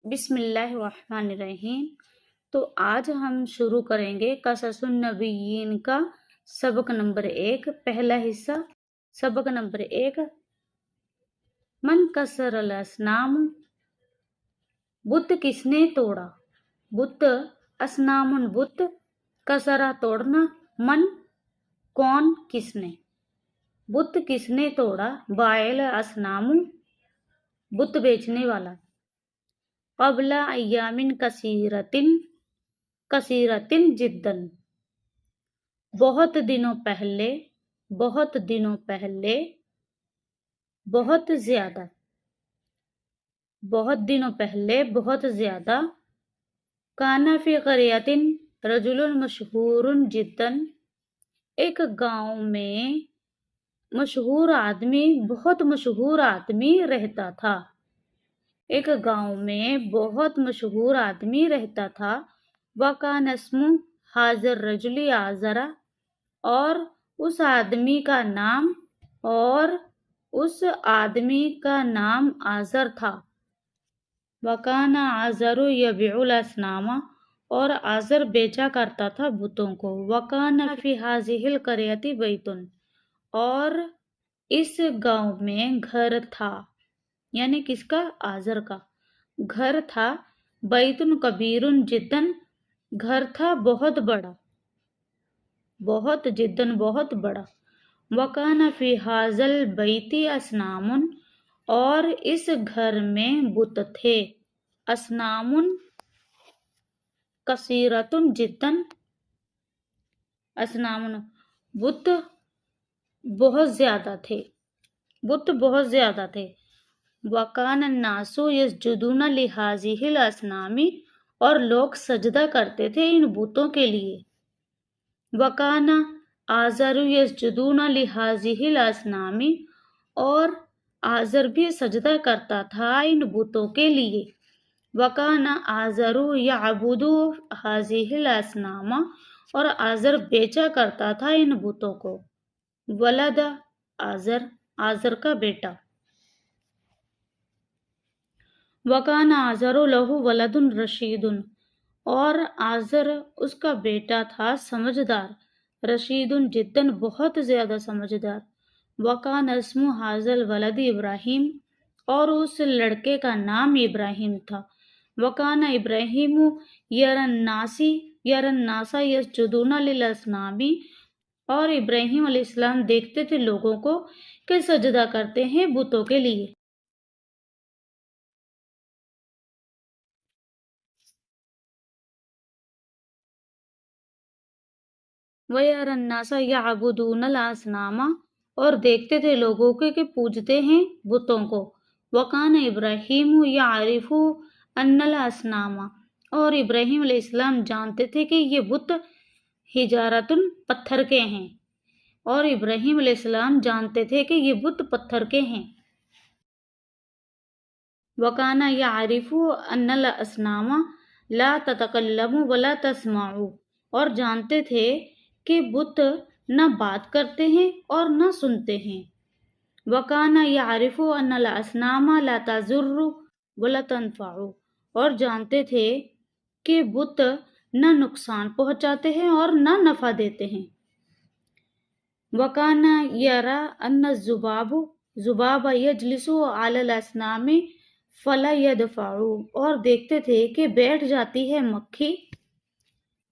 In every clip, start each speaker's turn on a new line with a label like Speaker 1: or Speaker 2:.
Speaker 1: بسم اللہ الرحمن الرحیم۔ تو آج ہم شروع کریں گے قصص النبیین کا سبق نمبر 1، پہلا حصہ۔ سبق نمبر 1، من کسر الاسنام، بت کس نے توڑا؟ بت، اسنام بت، کسرا توڑنا، من کون، کس نے، بت کس نے توڑا؟ بائل اسنام، بت بیچنے والا۔ قبل ایام کثیرتن جداً، بہت دنوں پہلے، بہت دنوں پہلے، بہت زیادہ، بہت دنوں پہلے، بہت زیادہ۔ کان فی قریۃ رجل مشہور جداً، ایک گاؤں میں مشہور آدمی، بہت مشہور آدمی رہتا تھا۔ ایک گاؤں میں بہت مشہور آدمی رہتا تھا۔ وَكَانَ اسْمُ هَذَا الرَّجُلِ آزَرَ، اور اس آدمی کا نام آزر تھا۔ وَكَانَ آزَرُ يَبِيعُ الْأَصْنَامَ، اور آزر بیچا کرتا تھا بتوں کو۔ وَكَانَ فِي هَذِهِ الْقَرْيَةِ بَيْتٌ، اور اس گاؤں میں گھر تھا، یعنی کس کا؟ آزر کا گھر تھا۔ بیتن کبیر جدن، گھر تھا بہت بڑا، بہت جدن بہت بڑا۔ وکان فی ھذا البیت اصنام، اور اس گھر میں بت تھے۔ اصنام کثیرۃ جدن، اصنام بت بہت زیادہ تھے، بت بہت زیادہ تھے۔ وَكَانَ النَّاسُ يَسْجُدُونَ لِهَٰذِهِ الْأَصْنَامِ، اور لوگ سجدہ کرتے تھے ان بتوں کے لیے۔ وَكَانَ آزَرُ يَسْجُدُونَ لِهَٰذِهِ الْأَصْنَامِ، اور آزر بھی سجدہ کرتا تھا ان بتوں کے لیے۔ وَكَانَ آزَرُ يَعْبُدُ هَٰذِهِ الْأَصْنَامَ، اور آزر بیچا کرتا تھا ان بتوں کو۔ ولد آزر، آزر کا بیٹا۔ وَكَانَ آزَرُ لَهُ وَلَدٌ رَشِيدٌ، اور آزر اس کا بیٹا تھا سمجھدار، رشید جداً بہت زیادہ سمجھدار۔ وَكَانَ اسْمُ هَٰذَا الْوَلَدِ ابراہیم، اور اس لڑکے کا نام ابراہیم تھا۔ وَكَانَ ابراہیم يَرَى النَّاسَ يَسْجُدُونَ لِلْأَصْنَامِ، اور ابراہیم علیہ السلام دیکھتے تھے لوگوں کو کہ سجدہ کرتے ہیں بتوں کے لیے۔ وَيَرَى النَّاسَ يَعْبُدُونَ الْأَصْنَامَ، اور دیکھتے تھے لوگوں کے کہ پوجتے ہیں بتوں کو۔ وَكَانَ إِبْرَاهِيمُ يَعْرِفُ أَنَّ الْأَصْنَامَ، اور ابراہیم علیہ السلام جانتے تھے کہ یہ بت حجارۃ پتھر کے ہیں، اور ابراہیم علیہ السلام جانتے تھے کہ یہ بت پتھر کے ہیں۔ وَكَانَ يَعْرِفُ أَنَّ الْأَصْنَامَ لَا تَتَكَلَّمُ وَلَا تَسْمَعُ، اور جانتے تھے کہ بت نہ بات کرتے ہیں اور نہ سنتے ہیں۔ وَكَانَ يَعْرِفُ أَنَّ الْأَصْنَامَ لَا تَضُرُّ وَلَا تَنفَعُ، اور جانتے تھے کہ بت نہ نقصان پہنچاتے ہیں اور نہ نفع دیتے ہیں۔ وَكَانَ يَرَى أَنَّ الذُّبَابَ يَجْلِسُ عَلَى الْأَصْنَامِ فَلَا يَدْفَعُ، اور دیکھتے تھے کہ بیٹھ جاتی ہے مکھی،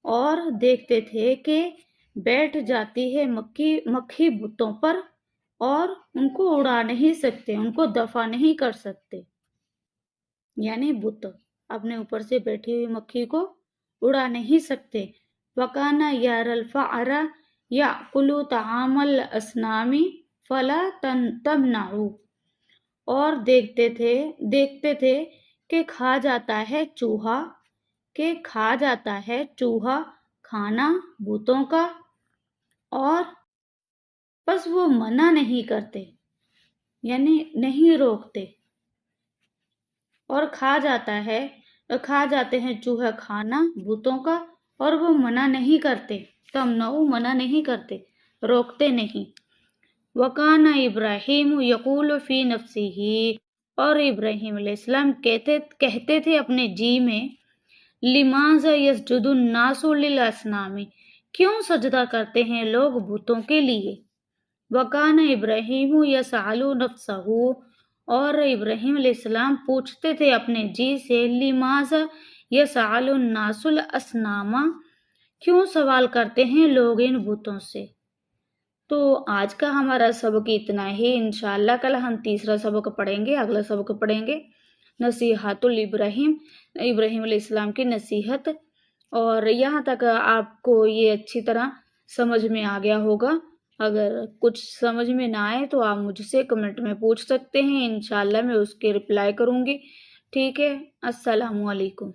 Speaker 1: اور دیکھتے تھے کہ بیٹھ جاتی ہے مکھی بتوں پر، اور ان کو اڑا نہیں سکتے، ان کو دفع نہیں کر سکتے، یعنی بت اپنے اوپر سے بیٹھی ہوئی مکھی کو اڑا نہیں سکتے۔ وَكَانَ يَرَى الْفَأْرَ يَأْكُلُ طَعَامَ الْأَصْنَامِ فَلَا تَمْنَعُ، اور دیکھتے تھے کہ کھا جاتا ہے چوہا، کہ کھا جاتا ہے چوہا کھانا بتوں کا، اور بس وہ منع نہیں کرتے، یعنی نہیں روکتے، اور کھا جاتے ہیں چوہا کھانا بتوں کا، اور وہ منع نہیں کرتے، تمنعو منع نہیں کرتے، روکتے نہیں۔ وَكَانَ إِبْرَاهِيمُ يَقُولُ فِي نَفْسِهِ، اور ابراہیم علیہ السلام کہتے تھے اپنے جی میں لماذا یسجد الناس للاسنام، کیوں سجدہ کرتے ہیں لوگ بتوں کے لیے؟ وکان ابراہیم یسأل نفسہ، اور ابراہیم علیہ السلام پوچھتے تھے اپنے جی سے لماذا یسأل الناس الاسنام، کیوں سوال کرتے ہیں لوگ ان بتوں سے۔ تو آج کا ہمارا سبق اتنا ہی، انشاءاللہ کل ہم تیسرا سبق پڑھیں گے، اگلا سبق پڑھیں گے نصیحت الابراہیم، ابراہیم علیہ السلام کی نصیحت۔ اور یہاں تک آپ کو یہ اچھی طرح سمجھ میں آ گیا ہوگا۔ اگر کچھ سمجھ میں نہ آئے تو آپ مجھ سے کمنٹ میں پوچھ سکتے ہیں، انشاءاللہ میں اس کے رپلائی کروں گی۔ ٹھیک ہے، السلام علیکم۔